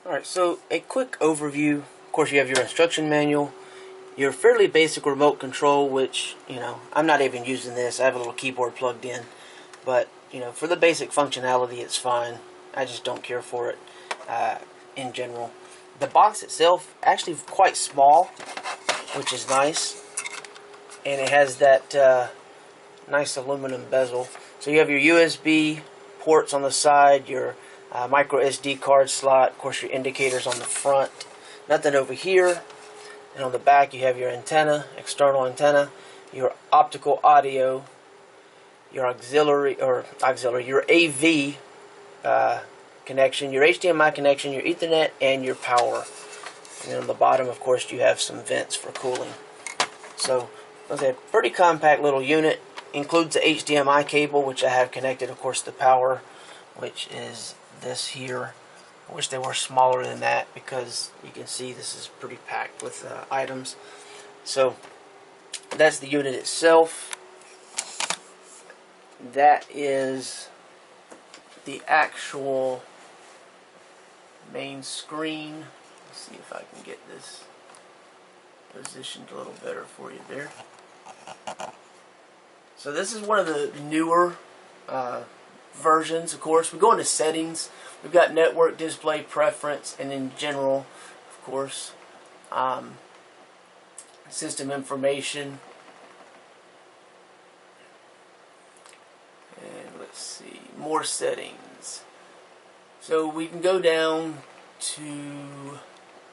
Alright, so a quick overview. Of course, you have your instruction manual, your fairly basic remote control, which, I'm not even using this. I have a little keyboard plugged in. But, for the basic functionality, it's fine. I just don't care for it in general. The box itself, actually quite small, which is nice. And it has that nice aluminum bezel. So you have your USB ports on the side, your micro SD card slot, of course your indicators on the front, nothing over here, and on the back you have your antenna, external antenna, your optical audio, your your AV connection, your HDMI connection, your Ethernet, and your power. And then on the bottom, of course, you have some vents for cooling. So, it's a pretty compact little unit. Includes the HDMI cable, which I have connected, of course, to power, which is this here. I wish they were smaller than that because you can see this is pretty packed with items. So that's the unit itself. That is the actual main screen. Let's see if I can get this positioned a little better for you there. So this is one of the newer versions, of course. We go into settings. We've got network, display, preference, and in general, of course, system information. And let's see, more settings. So we can go down to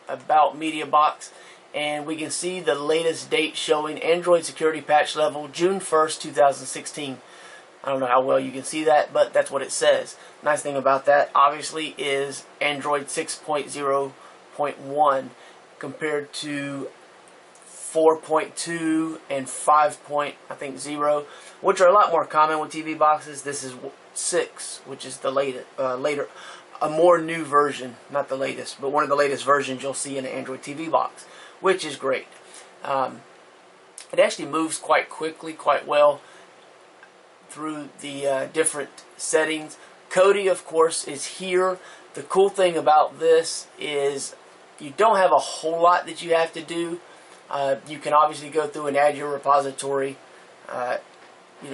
About Media Box, and we can see the latest date showing Android security patch level June 1st, 2016. I don't know how well you can see that, but that's what it says. Nice thing about that, obviously, is Android 6.0.1 compared to 4.2 and 5.0, which are a lot more common with TV boxes. This is 6, which is the later, a more new version, not the latest, but one of the latest versions you'll see in an Android TV box, which is great. It actually moves quite quickly, quite well through the different settings. Kodi, of course, is here. The cool thing about this is you don't have a whole lot that you have to do. You can obviously go through and add your repository,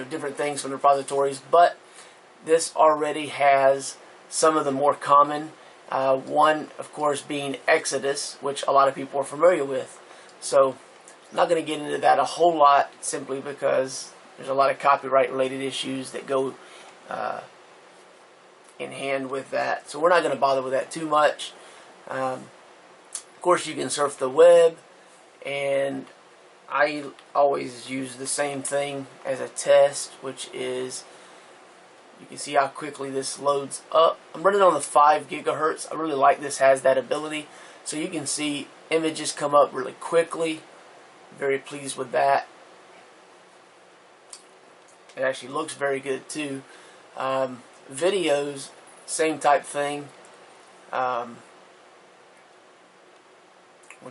different things from the repositories, but this already has some of the more common. One, of course, being Exodus, which a lot of people are familiar with. So I'm not going to get into that a whole lot simply because there's a lot of copyright related issues that go in hand with that. So we're not going to bother with that too much. Of course, you can surf the web, and I always use the same thing as a test, which is, you can see how quickly this loads up. I'm running on the 5 gigahertz. I really like this has that ability. So you can see images come up really quickly. Very pleased with that. It actually looks very good too. Videos, same type thing. We'll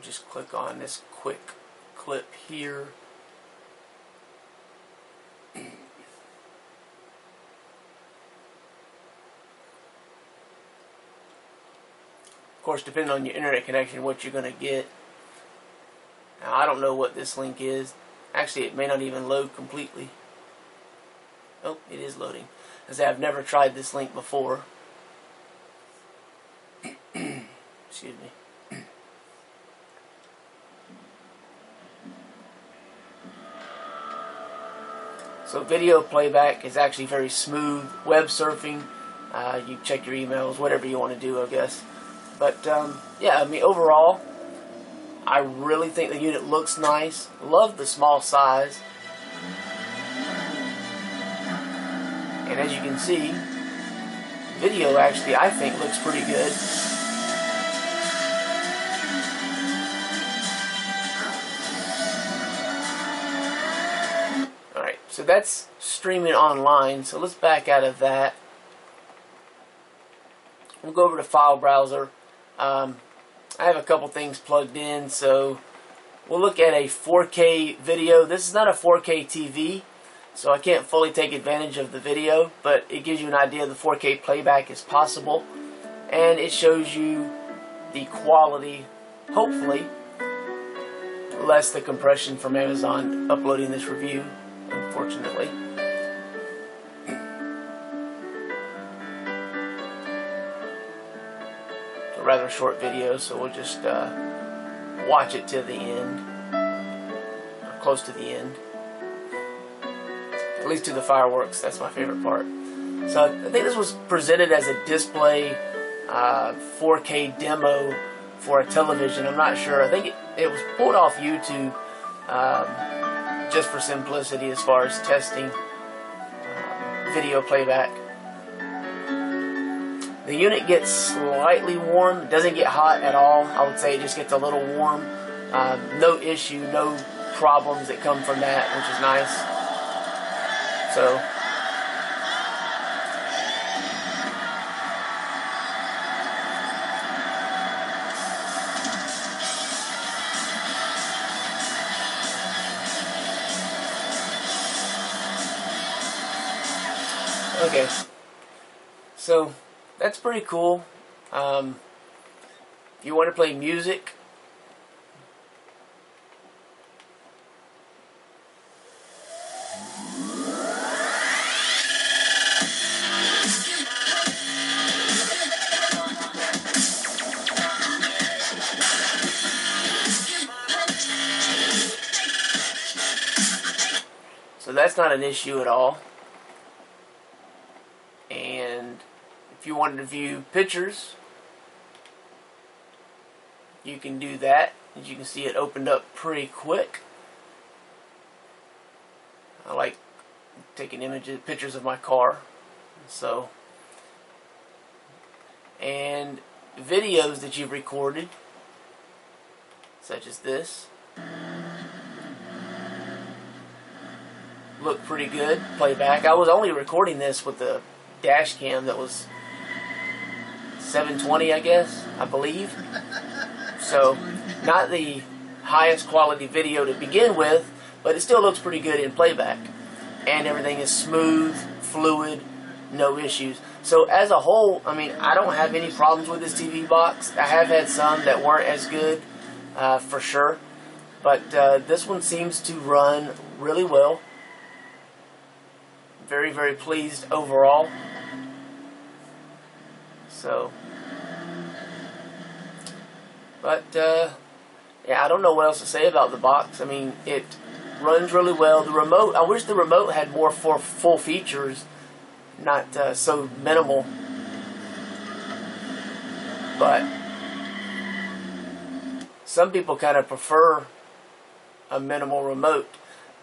just click on this quick clip here. Of course, depending on your internet connection, what you're going to get. Now, I don't know what this link is. Actually, it may not even load completely. Oh, it is loading. As I've never tried this link before. Excuse me. So video playback is actually very smooth. Web surfing, you check your emails, whatever you want to do, I guess. But yeah, I mean, overall, I really think the unit looks nice. Love the small size. And as you can see, video actually, I think, looks pretty good. Alright, so that's streaming online. So let's back out of that. We'll go over to File Browser. I have a couple things plugged in, so we'll look at a 4K video. This is not a 4K TV, so I can't fully take advantage of the video, but it gives you an idea the 4K playback is possible, and it shows you the quality, hopefully, less the compression from Amazon uploading this review, unfortunately. It's a rather short video, so we'll just watch it to the end, or close to the end. At least to the fireworks. That's my favorite part. So I think this was presented as a display 4K demo for a television. I'm not sure. I think it was pulled off YouTube just for simplicity as far as testing video playback. The unit gets slightly warm. It doesn't get hot at all. I would say it just gets a little warm. No issue, no problems that come from that, which is nice. So okay, so that's pretty cool. If you want to play music, so that's not an issue at all. And if you wanted to view pictures, you can do that. As you can see, it opened up pretty quick. I like taking pictures of my car. So, and videos that you've recorded, such as this, look pretty good. Playback. I was only recording this with the dash cam that was 720, I guess, I believe. So, not the highest quality video to begin with, but it still looks pretty good in playback. And everything is smooth, fluid, no issues. So, as a whole, I mean, I don't have any problems with this TV box. I have had some that weren't as good, for sure. But this one seems to run really well. Very, very pleased overall. So, but yeah, I don't know what else to say about the box. I mean, it runs really well. The remote, I wish the remote had more full features, not so minimal. But some people kind of prefer a minimal remote.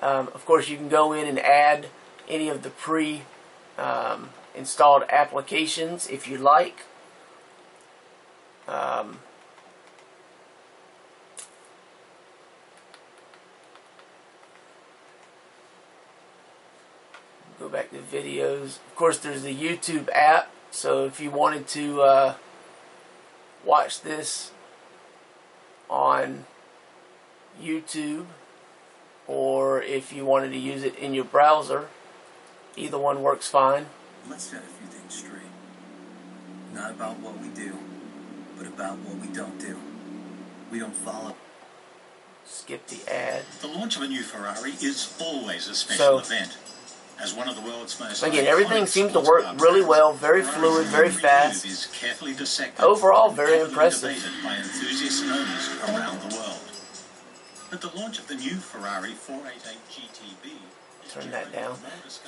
Of course, you can go in and add any of the installed applications if you like. Go back to videos. Of course, there's the YouTube app, so if you wanted to watch this on YouTube, or if you wanted to use it in your browser, either one works fine. Let's set a few things straight. Not about what we do, but about what we don't do. We don't follow. Skip the ad. The launch of a new Ferrari is always a special event. As one of the world's most again, everything seems to work really well, very fluid, very fast. Is carefully dissected, overall, very impressive. By enthusiasts and owners around the world. At the launch of the new Ferrari 488 GTB, turn that down.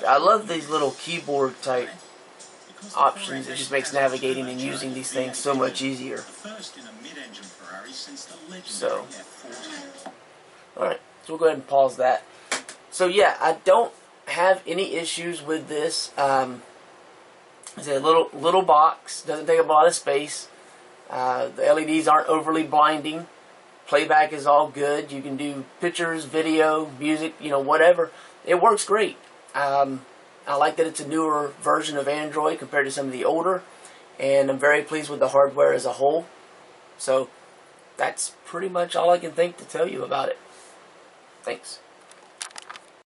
I love these little keyboard type options. It just makes navigating and using these things so much easier. So, alright, so we'll go ahead and pause that. So yeah, I don't have any issues with this. It's a little box, doesn't take up a lot of space. The LEDs aren't overly blinding. Playback is all good. You can do pictures, video, music, you know, whatever. It works great. I like that it's a newer version of Android compared to some of the older, and I'm very pleased with the hardware as a whole. So that's pretty much all I can think to tell you about it. Thanks.